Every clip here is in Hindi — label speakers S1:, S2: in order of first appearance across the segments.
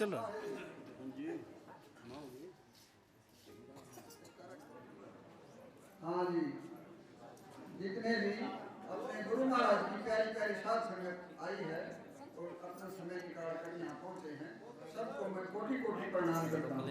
S1: चल रहा है।
S2: हाँ जी, जितने भी अपने गुरु महाराज की प्यारी प्यारी साध संगत आई है और अपना समय निकाल कर यहाँ पहुँचे हैं, सबको मैं कोटि कोटि प्रणाम करता हूँ।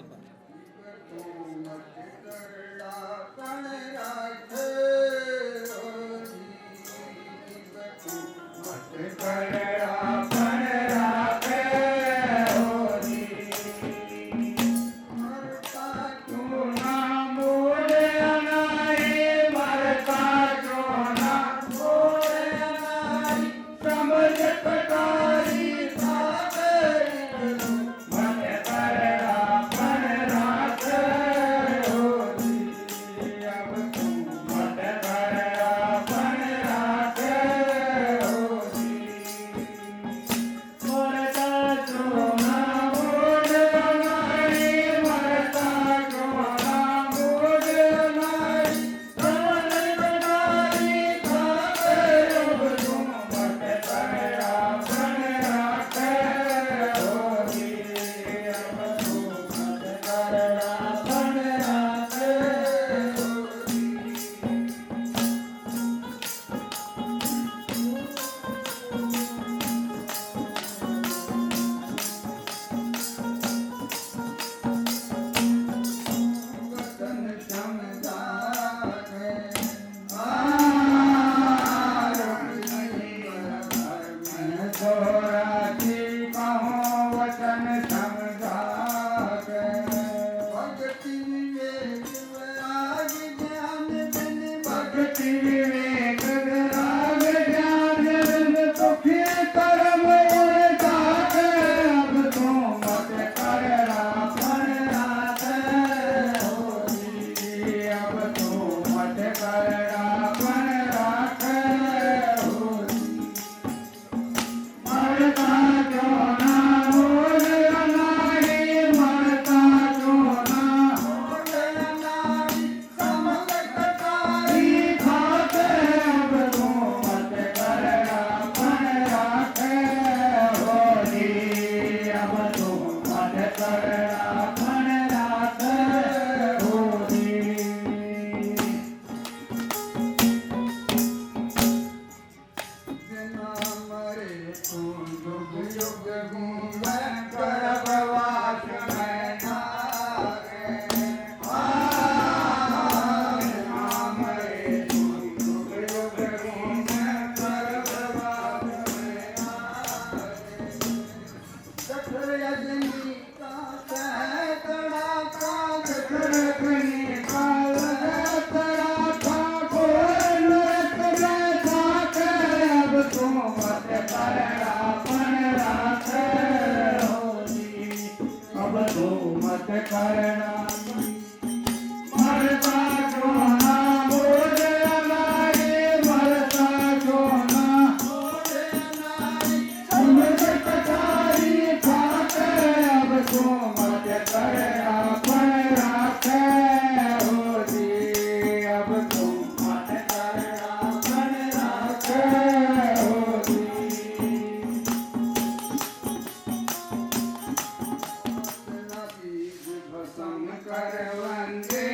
S3: कर वंदे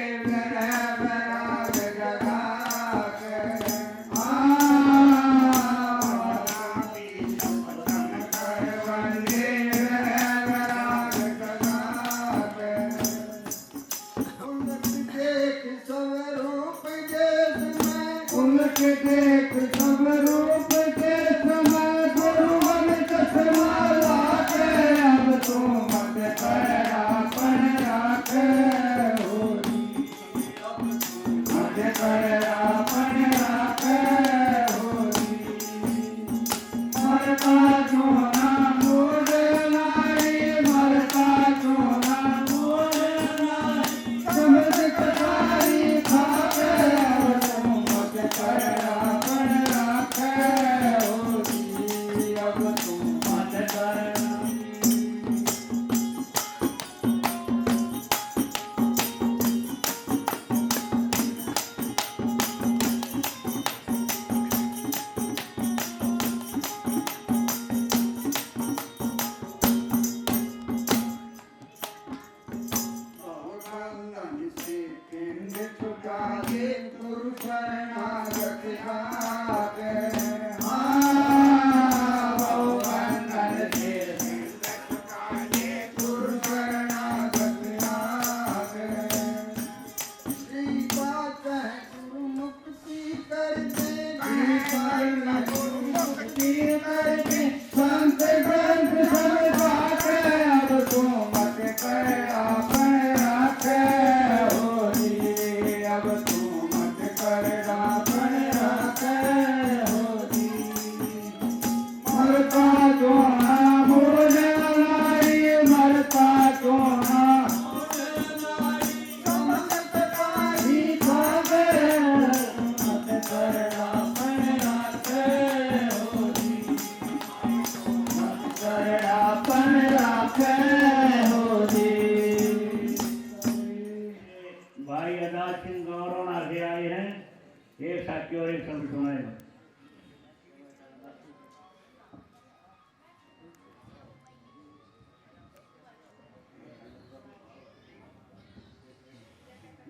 S1: की और एक शब्द सुनाएगा।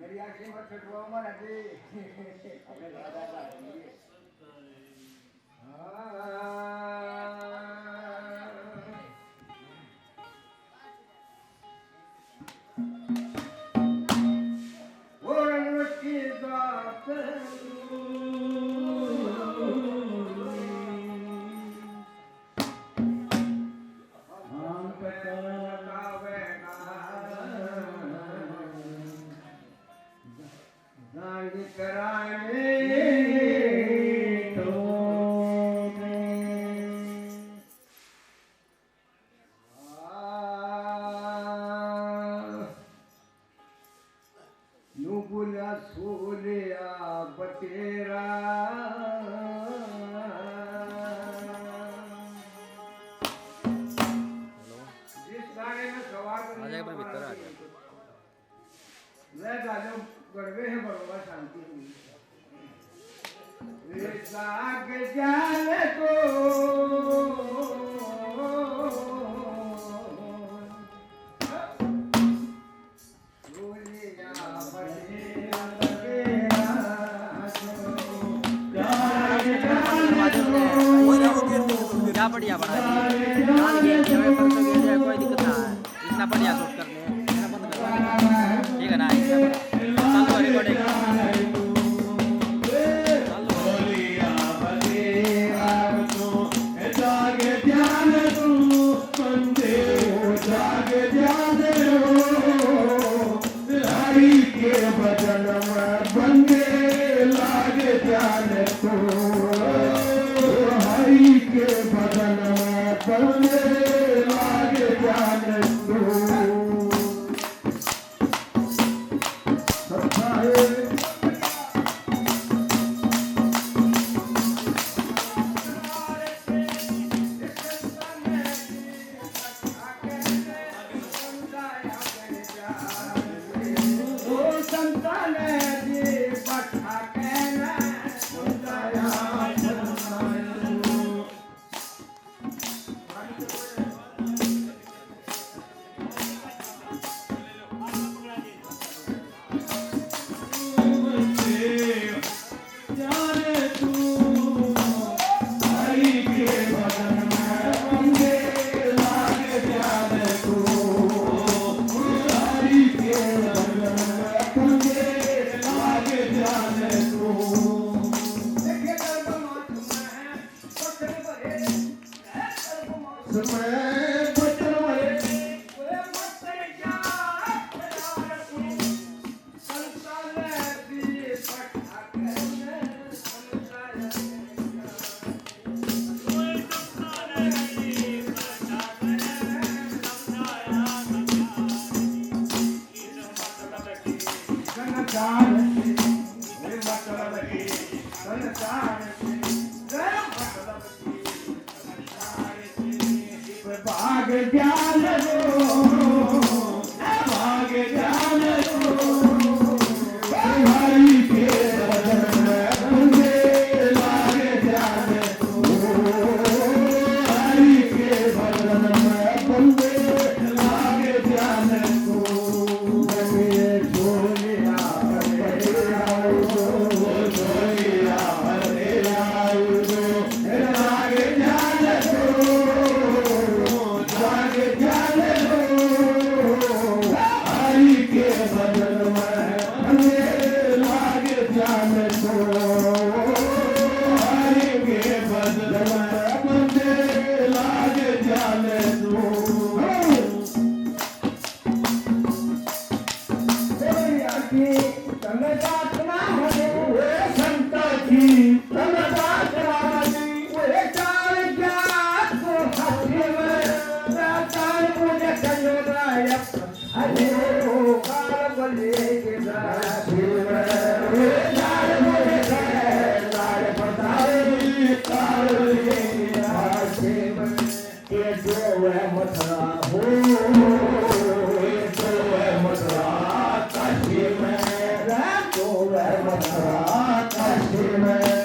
S2: मेरी आंखें मत छुटवाओ महाराज जी। गड़बे है बड़ोबा शांति हुई जाग जान को
S3: क्या बढ़िया बना कोई दिक्कत ना है इतना बढ़िया शूट करने ठीक है ना रिकॉर्डिंग
S2: Amen.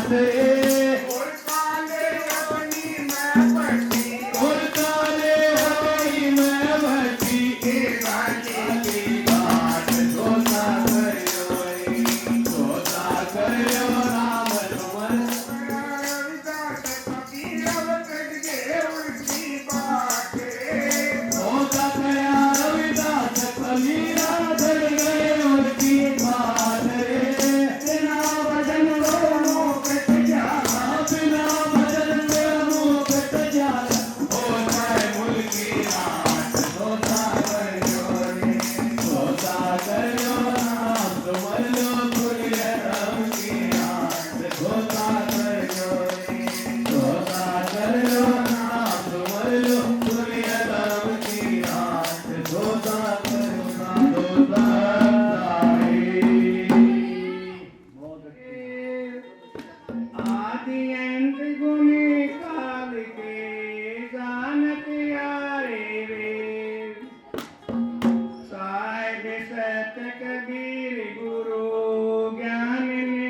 S1: बात रे और काले अपनी मैं भट्टी की घाट सोता करो राम तुमर सोता कया रविदास कबीरा धर गए उनकी बात रे बिना भजन रो कट जाला बिना भजन रो कट जाला हो जाए मुल्की रात सोता करो राम तुमर लो खुली राम की रात सोता करो राम तुमर लो खुली राम की रात सोता आदि अंत गुणी काल के जानत यारे रे साहिब सत कबीर गुरु ज्ञान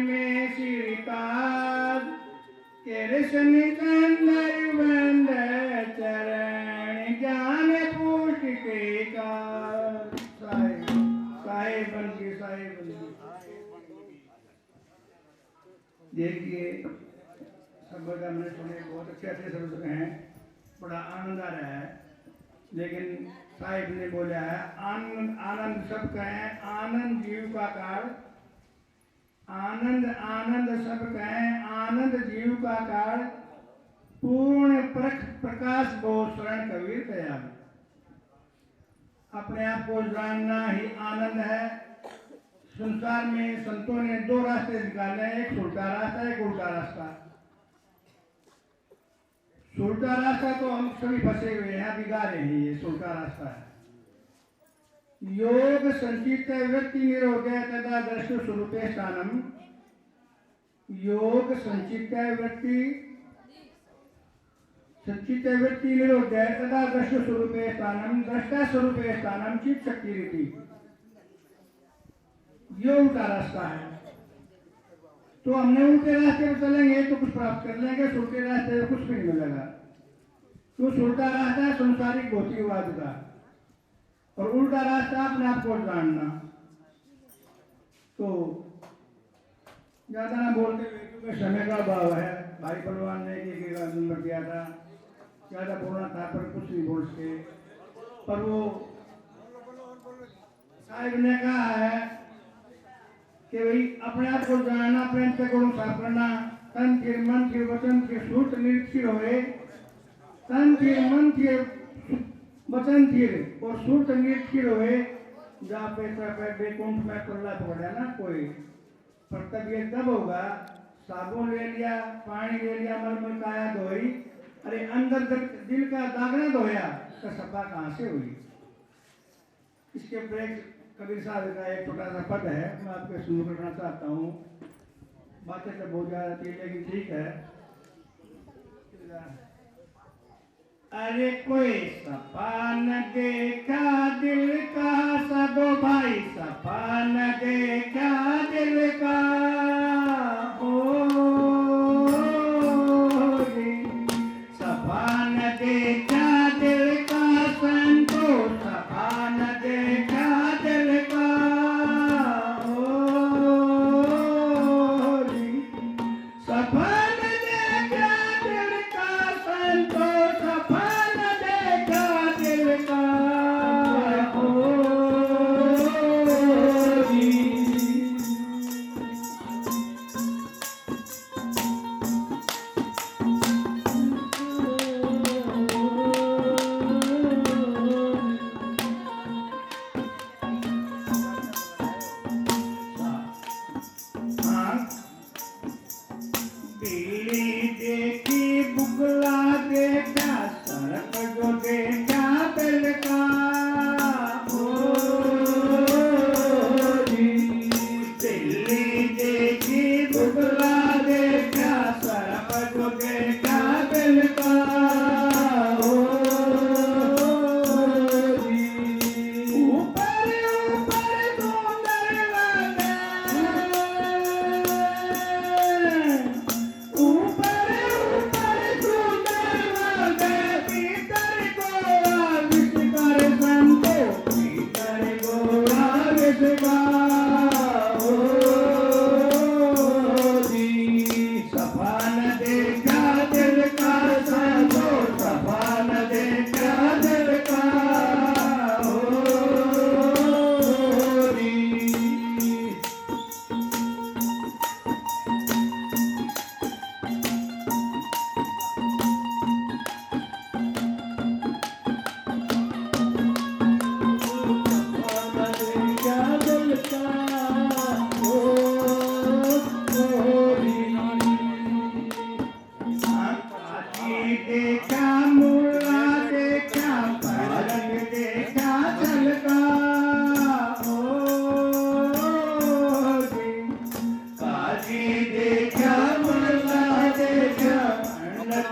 S1: में श्रीपाद कृष्ण चंद्र बंद चरण ज्ञान पूछ के का साहिब बन के साहिब बन के देखिए सब बता मैंने सुने बहुत अच्छे अच्छे शब्द हैं बड़ा आनंद आ रहा है लेकिन साहिब ने बोला है आनंद आनंद सब कहें आनंद जीव का काल आनंद आनंद सब कहें आनंद जीव का काल पूर्ण प्रकाश बहु शरण कबीर दयाल अपने आप को जानना ही आनंद है। संसार में संतों ने दो रास्ते निकाले हैं, एक उल्टा रास्ता एक उल्टा रास्ता। उल्टा रास्ता तो हम सभी फंसे हुए हैं, बिगा रहे हैं, ये उल्टा रास्ता है। योग संचित व्यक्ति निरोगे तदा दृष्टि स्वरूपे स्थानम। योग संचित व्यक्ति निरोगे तदा दृष्टि स्वरूपे स्थानम दृष्टा स्वरूपे स्थानम चित्त शक्ति रीति। ये उल्टा रास्ता है। तो हमने उल्टे रास्ते पर चलेंगे तो कुछ प्राप्त कर लेंगे, उल्टे रास्ते पर कुछ भी नहीं मिलेगा। तो उल्टा रास्ता है संसारिक भौतिकवाद का और उल्टा रास्ता अपने आप को जानना। तो ज्यादा ना बोलते हुए क्योंकि समय का अभाव है, भाई पहलवान ने एक नंबर दिया था, ज्यादा बोलना था पर कुछ नहीं बोल सके। पर वो साहिब ने कहा है कि भाई अपने आप को जानना, अपने अंतःकरण साफ करना, तन के मन के वचन के सूत्र निरीक्षित होए, तन के मन के वचन के और सूत्र निरीक्षित होए। जहाँ पे वैकुंठ में प्रहलाद पड़ा ना कोई, पर तब ये तब होगा साबुन ले लिया, पानी ले लिया, मलमल काया धोई, अरे अंदर दिल का दागना धोया तो सफा कहाँ से हुई। इसके ब्रेक कबीर साहब का एक छोटा सा पद है, मैं आपके शुरू करना चाहता हूँ। बातें तो बहुत ज्यादा थी लेकिन ठीक है। अरे कोई सपा न देखा दिल का, सदो भाई सपा न देखा दिल का, सपा न देखा दिल का, संतो सपा न देखा दिल का, सपा न देखा दिल का, संतो सपा न देखा दिल का, पीली देखी बुगला देखा, सड़क जो देखा दिल का, दिल्ली देखी बुगला देखा, सड़क जो देखा दिल का, ऊपर ऊपर सुंदर लगे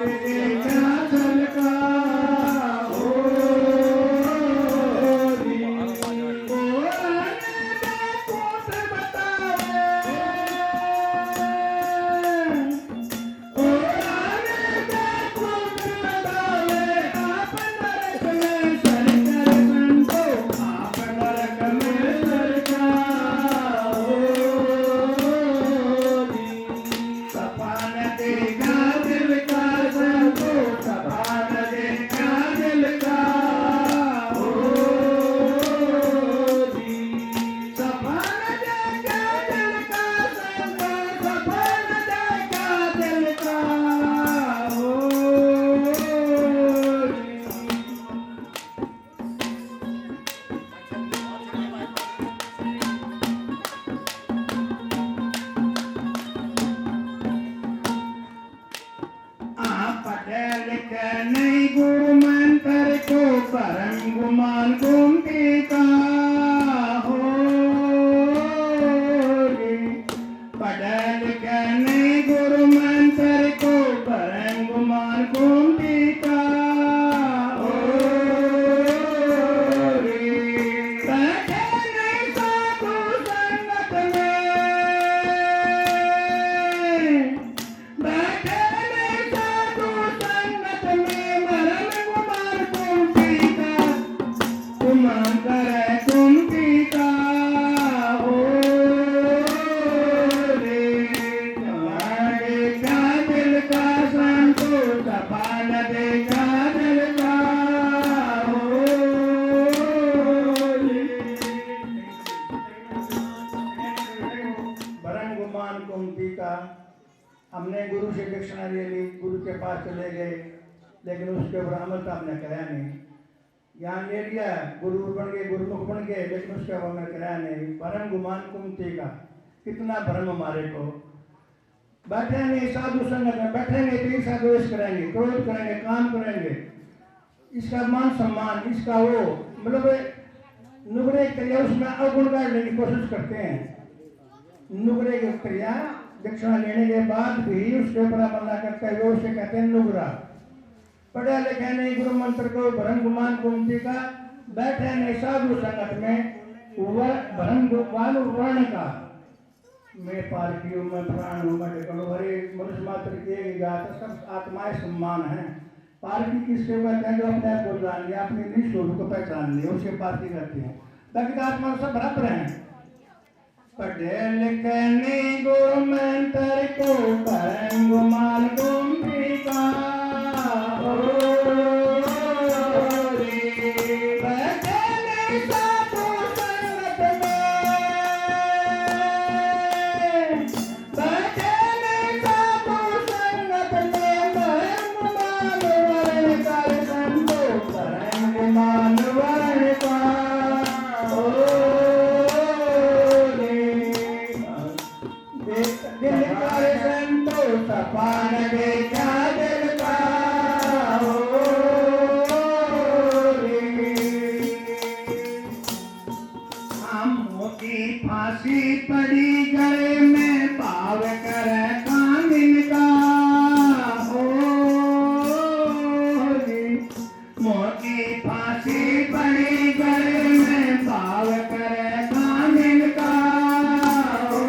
S1: देखा झलका हो री। पुराने देखो से बतावे, पुराने देखो से बतावे, आप नरक में सरकर संतो, आप नरक में सरकार हो री। सपन देखा दिल का संतो, सपन देखा दिल का हो री। सपन देखा दिल का संतो, सपन देखा दिल का हो री। आप पढ़े लिखे नहीं गुरु मंत्र को, परम गुमान घूमती का हो रे। पढ़े लिखे नहीं गुरु मंत्र को, परम गुमान घूमती का हो रे। बैठे नहीं साधु संगत में, बैठे नहीं साधु संगत में, मरण गुमान घूमती का, गुमान करे घूमती का हो रे। सपन देखा दिल का संतो, सपन देखा दिल का हो रे। वरण गुमान कुमती का। हमने गुरु से दक्षिणा ले ली, गुरु के पास चले गए, लेकिन उसके ऊपर अमल तो हमने कराया नहीं। ज्ञान ले लिया, गुरु बन गए, गुरुमुख बन गए, लेकिन उसके ऊपर हमने कराया नहीं। वरण गुमान कुमती का। कितना भ्रम हमारे को। बैठे नहीं साधु संगत में, बैठेंगे तो ईर्षा द्वेष करेंगे, क्रोध करेंगे, काम करेंगे, इसका मान सम्मान, इसका वो मतलब नुगरे क्रिया उसमें अवगुण करने की कोशिश करते हैं। नुगरे की क्रिया दक्षिणा लेने के बाद भी उसके ऊपर अमल न करते हुए उसे कहते हैं नुगरा। पढ़े लिखे नहीं गुरु मंत्र को, भ्रम गुमान कुमती का। बैठे नहीं साधु संगत में, भ्रम गुमान वर्ण का। मैं पारकी हूँ, मैं प्राण हूँ, मैं ढकलू, हरे मनुष्य मात्र किए जात, सब आत्माएं सम्मान है। पारकी किसके कहते हैं? जो अपने आप को जान लिया, अपनी निज स्वरूप को पहचान लिया, उसे पारकी कहते हैं। बाकी तो आत्मा सब बराबर हैं। पढ़े लिखे नहीं गुरु मंत्र को, परम गुमान घूमती का हो रे। बैठे नहीं साधु संगत में, बैठे नहीं साधु संगत में, परम गुमान वर्ण कर संतो, परम गुमान वर्ण का हो रे। दिल कर संतो, सपन देखा दिल का हो रे। आमों की फांसी पड़ी गले में, पाव करे कामिन का हो रे। मोती फांसी पड़ी गले में, पाव करे कामिन का हो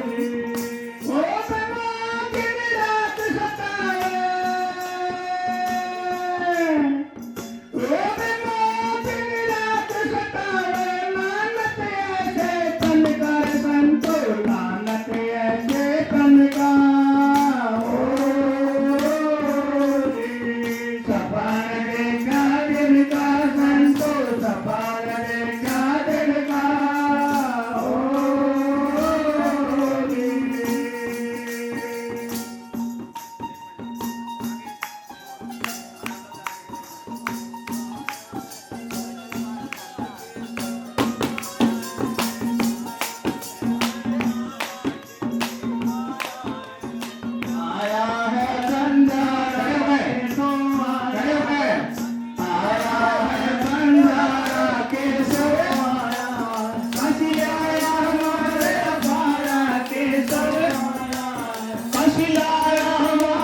S1: रे। ओ बना दिन रात सताए, ओ बना दिन रात सताए, लानत ऐसे तन का संतो, लानत ऐसे तन का हो रे। सपन देखा दिल का संतो, सपन देखा दिल का हो रे। आया है बंजारा के सोमाया, आया है बंजारा के सोमाया, हंसी आया हमारे अखाड़ा के सोमाया, हंसी आया हमारे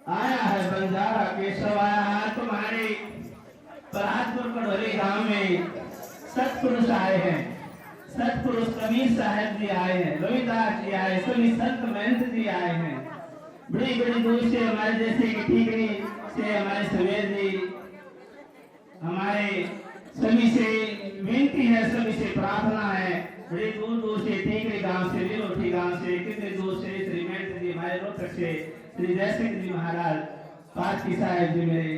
S1: आया है बंजारा केशव आया है तुम्हारे पराजपुर कड़ोली गांव में सतपुरुष आए हैं। सतपुरुष कबीर साहब जी आए हैं, रविदास जी आए, स्वामी संत महंत जी आए हैं। बड़ी बड़ी दूर से हमारे जैसे कि ठीकरी से हमारे सवेर जी, हमारे सभी से विनती है, सभी से प्रार्थना है। बड़ी दूर दूर से ठीकरी गांव से, विरोठी गांव से, कितने दूर से श्री महंत जी, हमारे रोहतक से श्री जयसिंह जी महाराज, पाटकी साहब जी, मेरे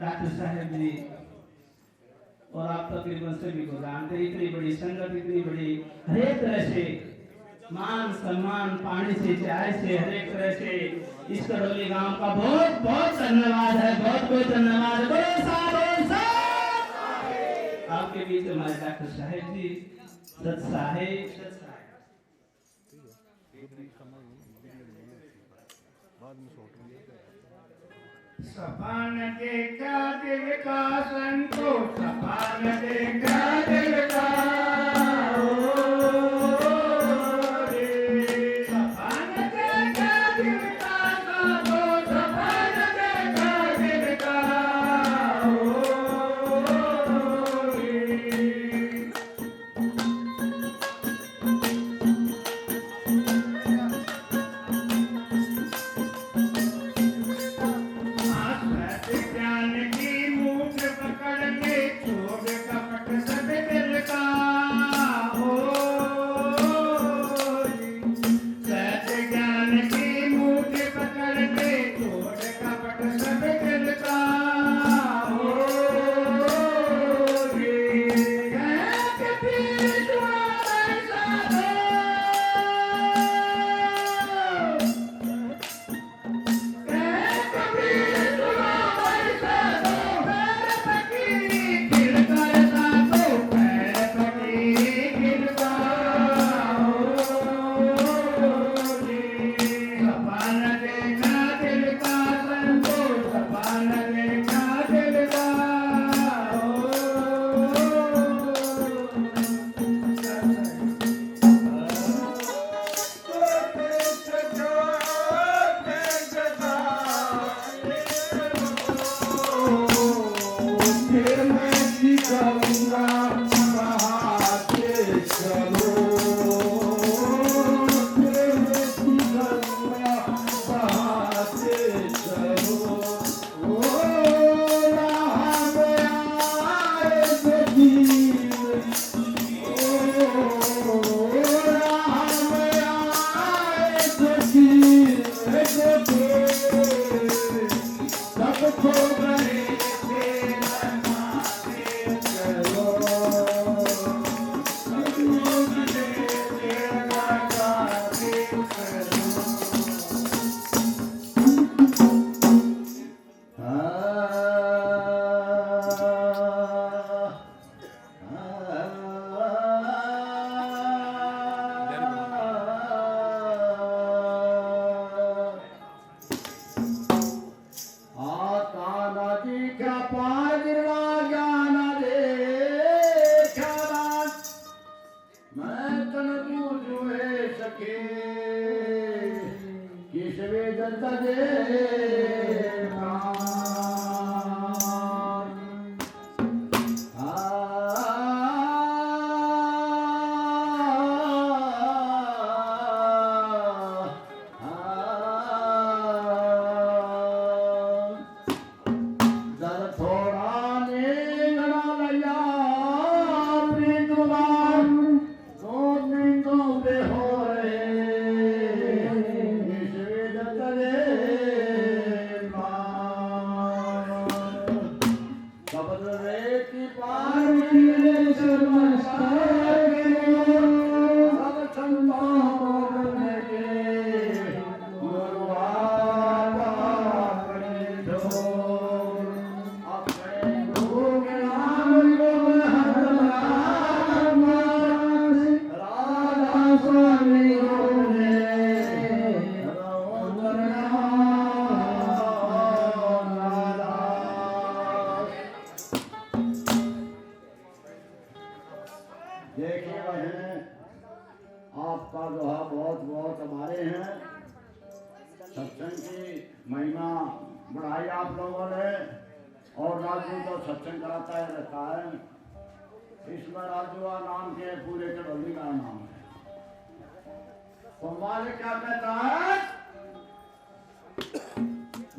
S1: डॉक्टर साहब जी, और आप तकरीबन सभी को जानते हैं। इतनी बड़ी संगत, इतनी बड़ी, हर एक तरह से मान सम्मान, पानी से चाय से, हर एक तरह से इस कड़ोली गांव का बहुत बहुत धन्यवाद है, बहुत बहुत धन्यवाद है। बोलो साहब, आपके बीच हमारे डॉक्टर साहब जी, सत साहेब, सपान देखा दिल का संतोष, सपान देखा दिल का, सपान देखा दिल का संतोष, सपान देखा दिल का। ज्ञान की मूठ पकड़ के छोड़ कपट अपार गिरवा ज्ञान दे ख्यालात मैं तन पूजुए सके किस वेदन दे देखिए बहन, आपका जो है बहुत बहुत हमारे हैं सत्संग की महिमा बढ़ाई आप लोगों ने और राजू तो सत्संग कराता है रहता है। इसमें राजुआ नाम के पूरे के बल्ली का नाम है। तो मालिक क्या कहता है?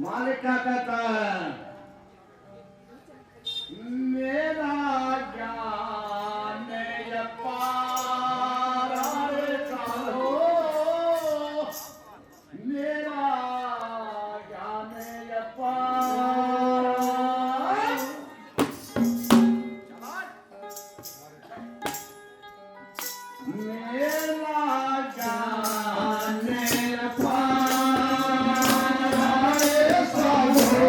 S1: मालिक क्या कहता है? मेरा ज्ञान अपार साधो, मेरा ज्ञान अपार, मेरा ज्ञान अपार साधो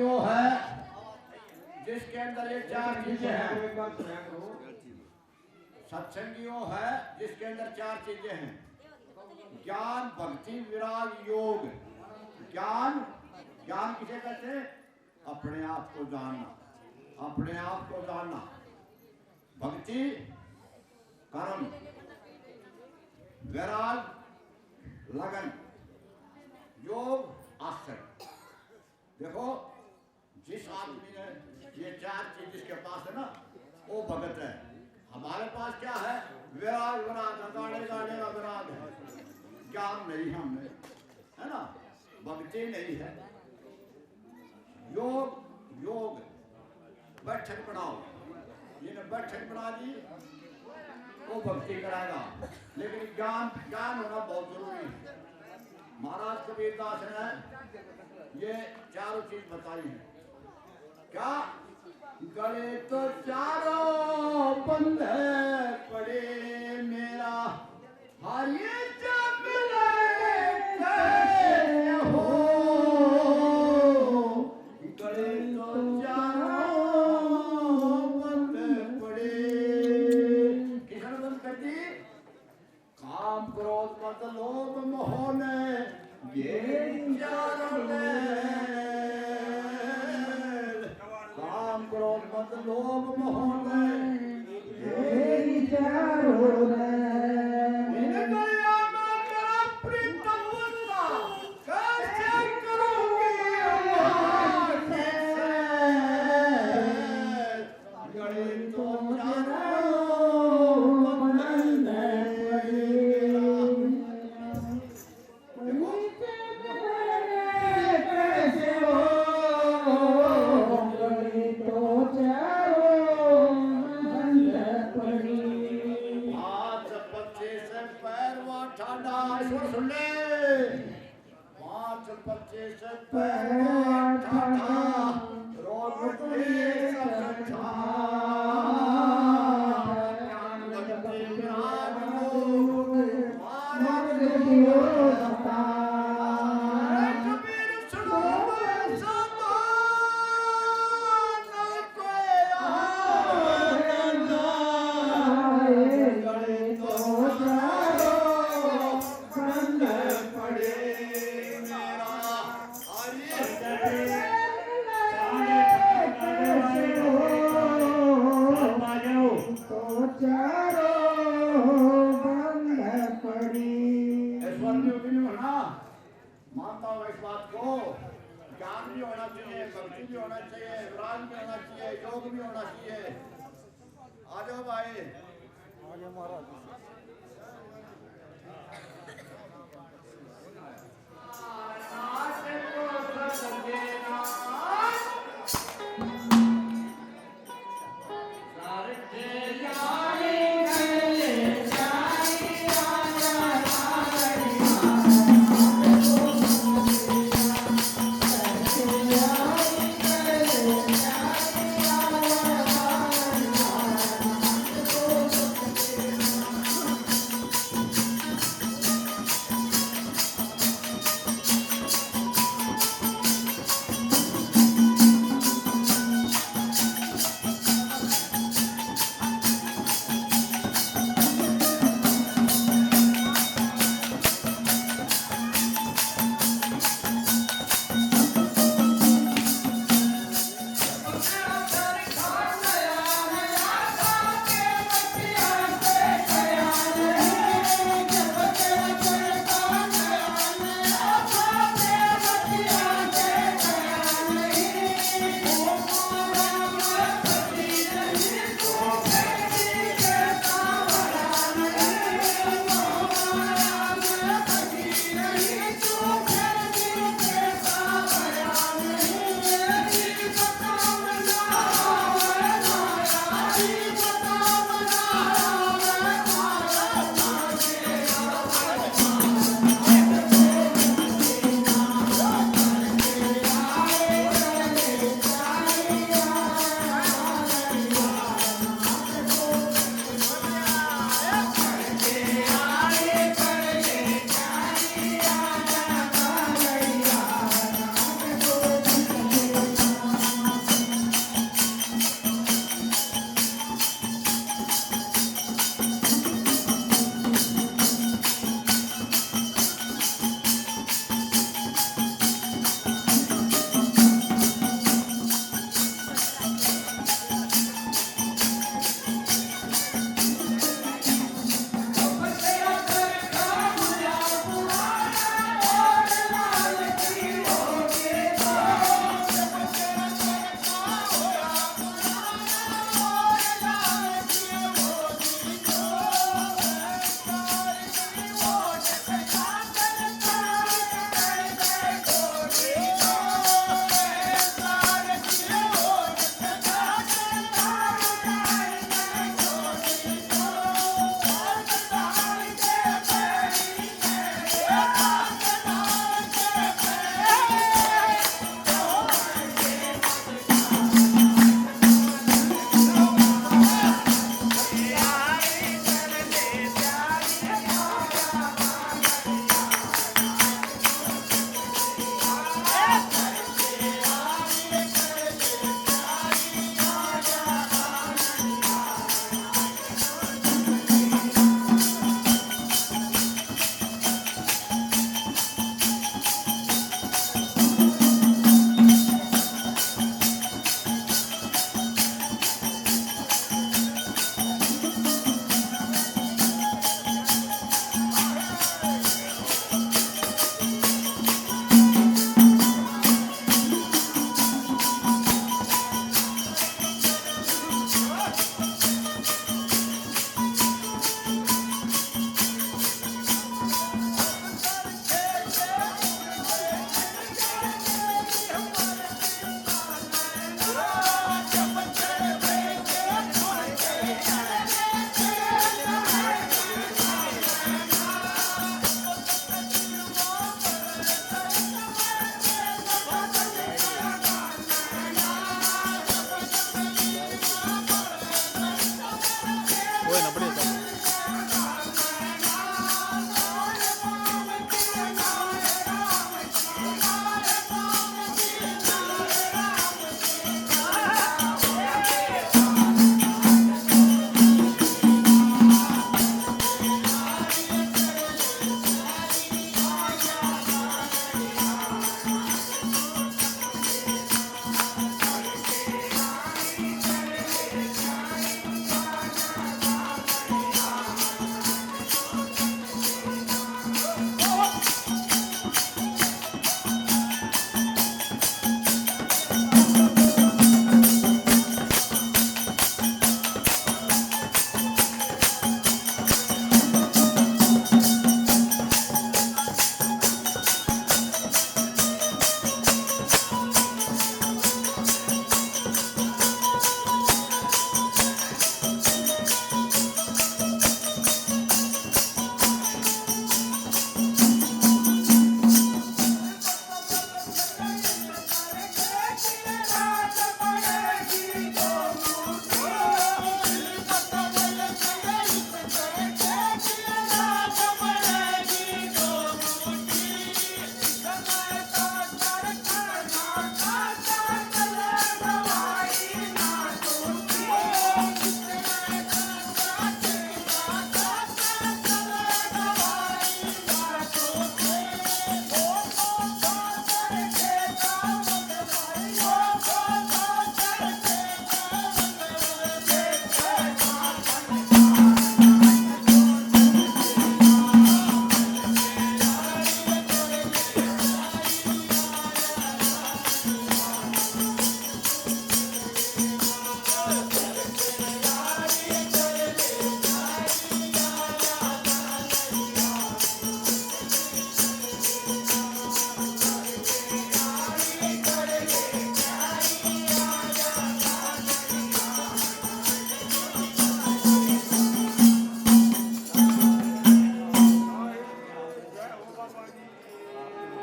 S4: वो है जिसके अंदर ये चार चीजें हैं। सत्संगी वो है जिसके अंदर चार चीजें हैं, ज्ञान, भक्ति, विराग, योग। ज्ञान, ज्ञान किसे कहते हैं? अपने आप को जानना, अपने आप को जानना। भक्ति, कर्म, विराग, लगन, योग, आश्रय। देखो, जिस आदमी ने ये चार चीज जिसके पास है ना, वो भगत है। हमारे पास क्या है? विराग, विराग, गाने गाने का विराग है। ज्ञान नहीं है हमें, है ना, भक्ति नहीं है। योग, योग बैठक बनाओ, जिन्हें बैठक बना दी वो भक्ति कराएगा। लेकिन ज्ञान, ज्ञान होना बहुत जरूरी है। महाराज कबीरदास ने ये चारों चीज बताई है। क्या? गले तो चारों बंद पड़े मेरा हाये हो, गले तो चारों बंद पड़े। किसने बंद कर दी? काम, क्रोध, मद, लोभ, मोह ने ये चारों ने। काम, क्रोध, मद, लोभ, मोह ने ये चारों ने। मानता हूँ इस बात को। ज्ञान भी होना चाहिए, भक्ति भी होना चाहिए, विराग भी होना चाहिए, योग भी होना चाहिए। आ जाओ भाई, आ जाओ महाराज।